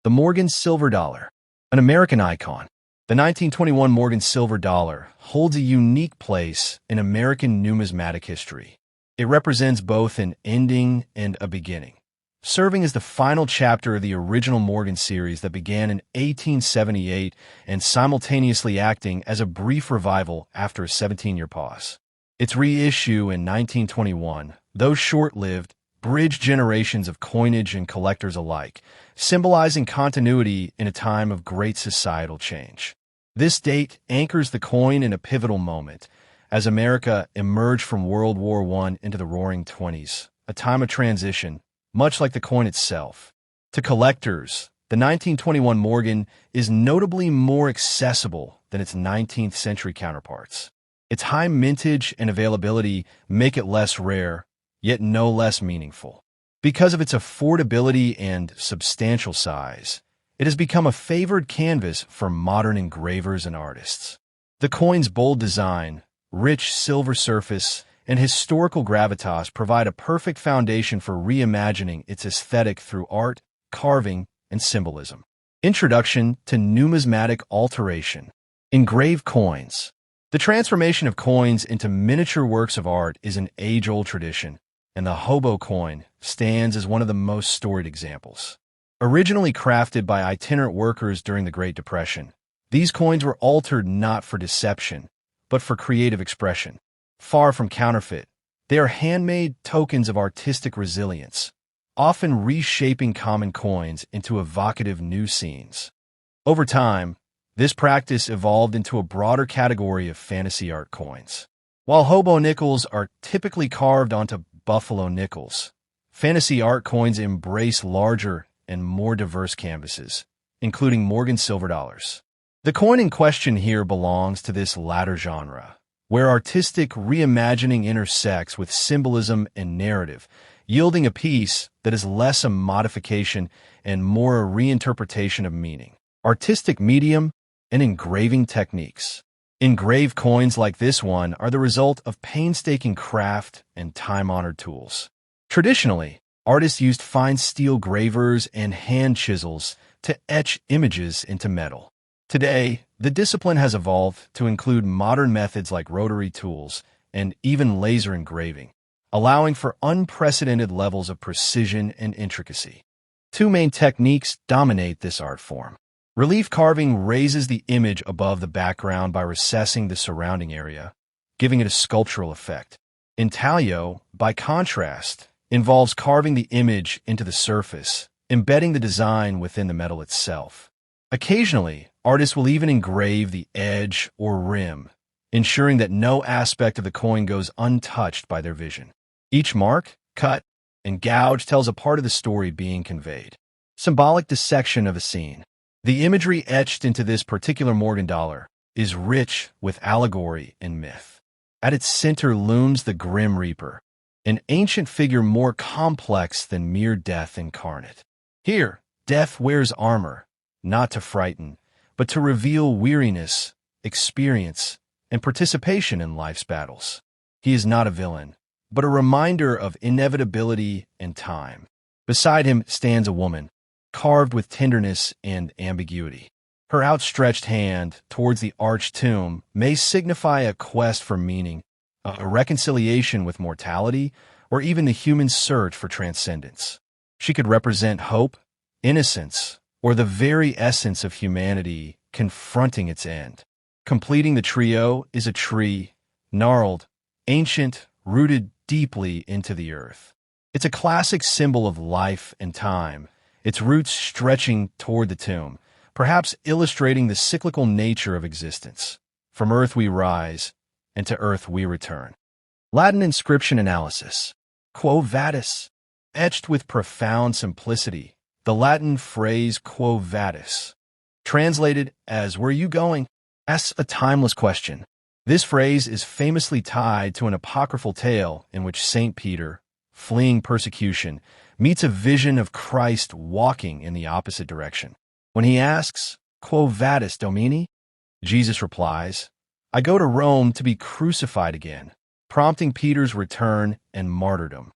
The Morgan Silver Dollar, an American icon. The 1921 Morgan Silver Dollar holds a unique place in American numismatic history. It represents both an ending and a beginning, serving as the final chapter of the original Morgan series that began in 1878 and simultaneously acting as a brief revival after a 17-year pause. Its reissue in 1921, though short-lived, bridged generations of coinage and collectors alike, symbolizing continuity in a time of great societal change. This date anchors the coin in a pivotal moment, as America emerged from World War I into the Roaring Twenties, a time of transition, much like the coin itself. To collectors, the 1921 Morgan is notably more accessible than its 19th century counterparts. Its high mintage and availability make it less rare, yet no less meaningful. Because of its affordability and substantial size, it has become a favored canvas for modern engravers and artists. The coin's bold design, rich silver surface, and historical gravitas provide a perfect foundation for reimagining its aesthetic through art, carving, and symbolism. Introduction to numismatic alteration. Engraved coins. The transformation of coins into miniature works of art is an age-old tradition, and the hobo coin stands as one of the most storied examples. Originally crafted by itinerant workers during the Great Depression, these coins were altered not for deception, but for creative expression. Far from counterfeit, they are handmade tokens of artistic resilience, often reshaping common coins into evocative new scenes. Over time, this practice evolved into a broader category of fantasy art coins. While hobo nickels are typically carved onto buffalo nickels, fantasy art coins embrace larger and more diverse canvases, including Morgan Silver Dollars. The coin in question here belongs to this latter genre, where artistic reimagining intersects with symbolism and narrative, yielding a piece that is less a modification and more a reinterpretation of meaning. Artistic medium and engraving techniques. Engraved coins like this one are the result of painstaking craft and time-honored tools. Traditionally, artists used fine steel gravers and hand chisels to etch images into metal. Today, the discipline has evolved to include modern methods like rotary tools and even laser engraving, allowing for unprecedented levels of precision and intricacy. Two main techniques dominate this art form. Relief carving raises the image above the background by recessing the surrounding area, giving it a sculptural effect. Intaglio, by contrast, involves carving the image into the surface, embedding the design within the metal itself. Occasionally, artists will even engrave the edge or rim, ensuring that no aspect of the coin goes untouched by their vision. Each mark, cut, and gouge tells a part of the story being conveyed. Symbolic dissection of a scene. The imagery etched into this particular Morgan dollar is rich with allegory and myth. At its center looms the Grim Reaper, an ancient figure more complex than mere death incarnate. Here, death wears armor, not to frighten, but to reveal weariness, experience, and participation in life's battles. He is not a villain, but a reminder of inevitability and time. Beside him stands a woman, carved with tenderness and ambiguity. Her outstretched hand towards the arched tomb may signify a quest for meaning, a reconciliation with mortality, or even the human search for transcendence. She could represent hope, innocence, or the very essence of humanity confronting its end. Completing the trio is a tree, gnarled, ancient, rooted deeply into the earth. It's a classic symbol of life and time, its roots stretching toward the tomb, perhaps illustrating the cyclical nature of existence. From earth we rise, and to earth we return. Latin inscription analysis. Quo vadis. Etched with profound simplicity, the Latin phrase quo vadis, translated as "where are you going?" asks a timeless question. This phrase is famously tied to an apocryphal tale in which Saint Peter, fleeing persecution, meets a vision of Christ walking in the opposite direction. When he asks, "Quo vadis, Domini?" Jesus replies, "I go to Rome to be crucified again," prompting Peter's return and martyrdom.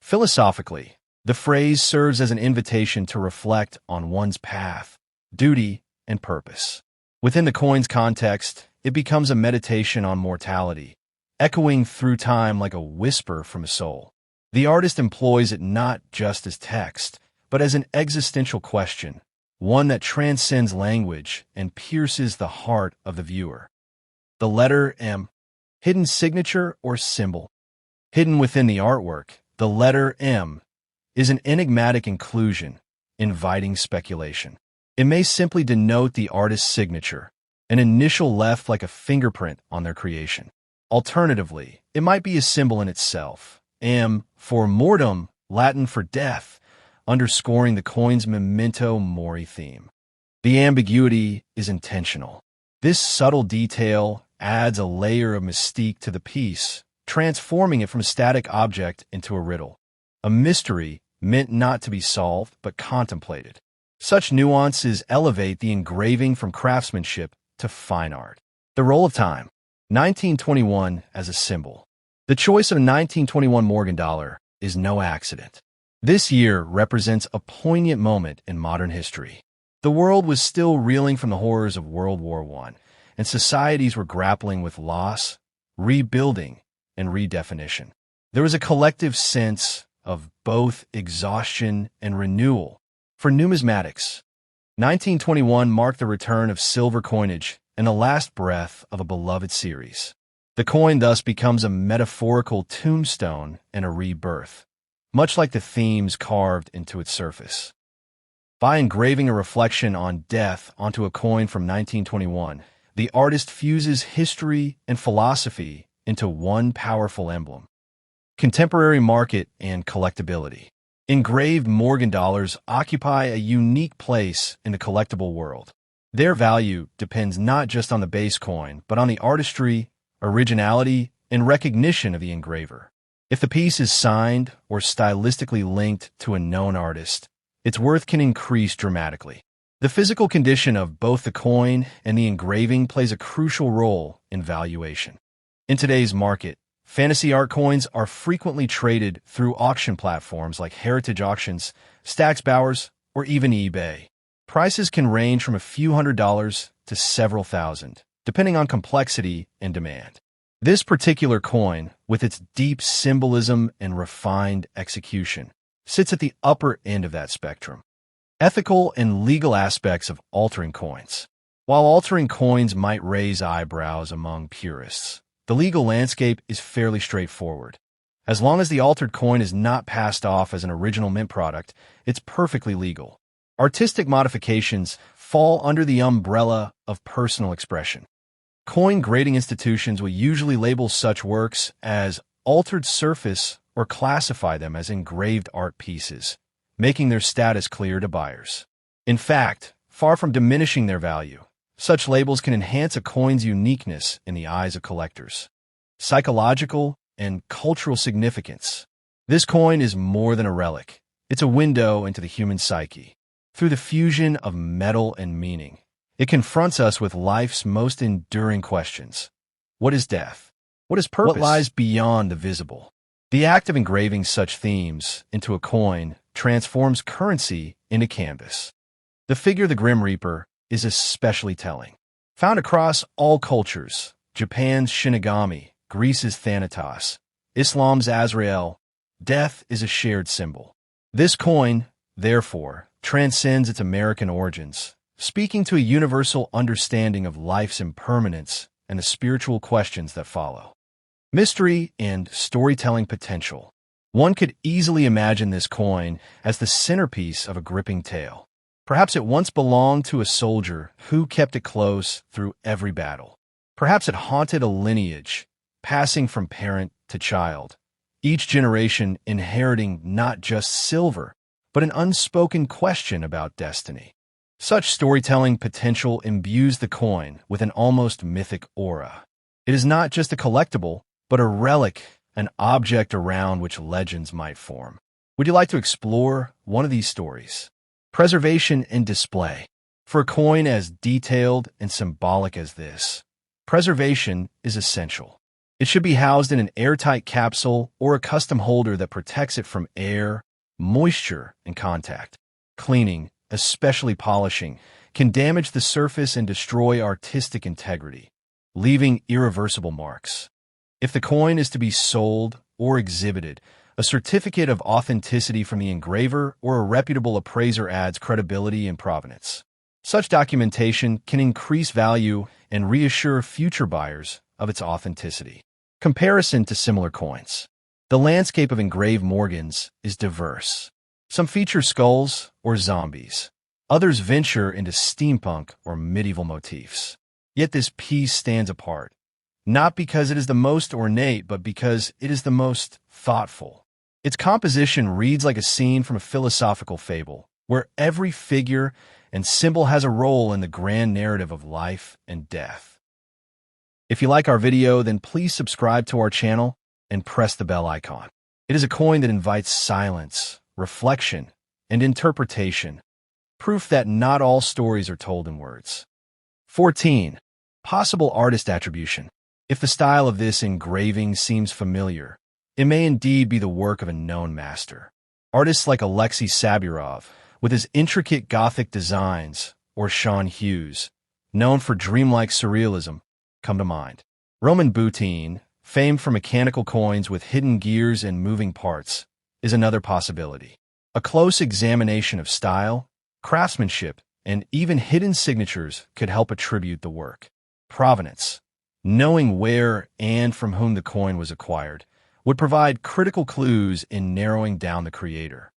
Philosophically, The phrase serves as an invitation to reflect on one's path, duty, and purpose. Within the coin's context, it becomes a meditation on mortality, echoing through time like a whisper from a soul. The artist employs it not just as text, but as an existential question, one that transcends language and pierces the heart of the viewer. The letter M, hidden signature or symbol. Hidden within the artwork, the letter M is an enigmatic inclusion, inviting speculation. It may simply denote the artist's signature, an initial left like a fingerprint on their creation. Alternatively, it might be a symbol in itself, M for mortem, Latin for death, underscoring the coin's memento mori theme. The ambiguity is intentional. This subtle detail adds a layer of mystique to the piece, transforming it from a static object into a riddle, a mystery meant not to be solved but contemplated. Such nuances elevate the engraving from craftsmanship to fine art. The roll of time, 1921 as a symbol. The choice of a 1921 Morgan dollar is no accident. This year represents a poignant moment in modern history. The world was still reeling from the horrors of World War I, and societies were grappling with loss, rebuilding, and redefinition. There was a collective sense of both exhaustion and renewal. For numismatics, 1921 marked the return of silver coinage and the last breath of a beloved series. The coin thus becomes a metaphorical tombstone and a rebirth, much like the themes carved into its surface. By engraving a reflection on death onto a coin from 1921, the artist fuses history and philosophy into one powerful emblem. Contemporary market and collectability. Engraved Morgan dollars occupy a unique place in the collectible world. Their value depends not just on the base coin, but on the artistry, originality, and recognition of the engraver. If the piece is signed or stylistically linked to a known artist, its worth can increase dramatically. The physical condition of both the coin and the engraving plays a crucial role in valuation. In today's market, fantasy art coins are frequently traded through auction platforms like Heritage Auctions, Stax Bowers, or even eBay. Prices can range from a few $100s to several thousand, depending on complexity and demand. This particular coin, with its deep symbolism and refined execution, sits at the upper end of that spectrum. Ethical and legal aspects of altering coins. While altering coins might raise eyebrows among purists, the legal landscape is fairly straightforward. As long as the altered coin is not passed off as an original mint product, it's perfectly legal. Artistic modifications fall under the umbrella of personal expression. Coin grading institutions will usually label such works as altered surface or classify them as engraved art pieces, making their status clear to buyers. In fact, far from diminishing their value, such labels can enhance a coin's uniqueness in the eyes of collectors. Psychological and cultural significance. This coin is more than a relic. It's a window into the human psyche. Through the fusion of metal and meaning, it confronts us with life's most enduring questions. What is death? What is purpose? What lies beyond the visible? The act of engraving such themes into a coin transforms currency into canvas. The figure of the Grim Reaper is especially telling. Found across all cultures, Japan's Shinigami, Greece's Thanatos, Islam's Azrael, death is a shared symbol. This coin, therefore, transcends its American origins, speaking to a universal understanding of life's impermanence and the spiritual questions that follow. Mystery and storytelling potential. One could easily imagine this coin as the centerpiece of a gripping tale. Perhaps it once belonged to a soldier who kept it close through every battle. Perhaps it haunted a lineage, passing from parent to child, each generation inheriting not just silver, but an unspoken question about destiny. Such storytelling potential imbues the coin with an almost mythic aura. It is not just a collectible, but a relic, an object around which legends might form. Would you like to explore one of these stories? Preservation and display. For a coin as detailed and symbolic as this, preservation is essential. It should be housed in an airtight capsule or a custom holder that protects it from air, Moisture and contact, cleaning, especially polishing, can damage the surface and destroy artistic integrity, leaving irreversible marks. If the coin is to be sold or exhibited, a certificate of authenticity from the engraver or a reputable appraiser adds credibility and provenance. Such documentation can increase value and reassure future buyers of its authenticity. Comparison to similar coins. The landscape of engraved Morgans is diverse. Some feature skulls or zombies. Others venture into steampunk or medieval motifs. Yet this piece stands apart, not because it is the most ornate, but because it is the most thoughtful. Its composition reads like a scene from a philosophical fable, where every figure and symbol has a role in the grand narrative of life and death. If you like our video, then please subscribe to our channel and press the bell icon. It is a coin that invites silence, reflection, and interpretation, proof that not all stories are told in words. 14. Possible artist attribution. If the style of this engraving seems familiar, it may indeed be the work of a known master. Artists like Alexei Sabirov, with his intricate Gothic designs, or Sean Hughes, known for dreamlike surrealism, come to mind. Roman Boutin, famed for mechanical coins with hidden gears and moving parts, is another possibility. A close examination of style, craftsmanship, and even hidden signatures could help attribute the work. Provenance. Knowing where and from whom the coin was acquired would provide critical clues in narrowing down the creator.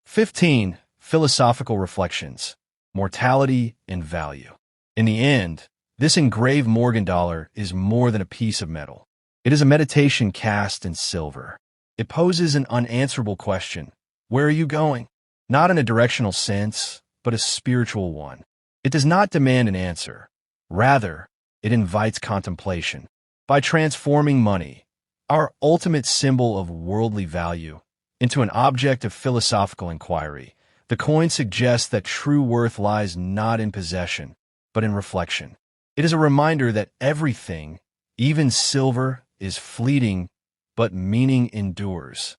15. Philosophical reflections. Mortality and value. In the end, this engraved Morgan dollar is more than a piece of metal. It is a meditation cast in silver. It poses an unanswerable question. Where are you going? Not in a directional sense, but a spiritual one. It does not demand an answer. Rather, it invites contemplation. By transforming money, our ultimate symbol of worldly value, into an object of philosophical inquiry, the coin suggests that true worth lies not in possession, but in reflection. It is a reminder that everything, even silver, is fleeting, but meaning endures.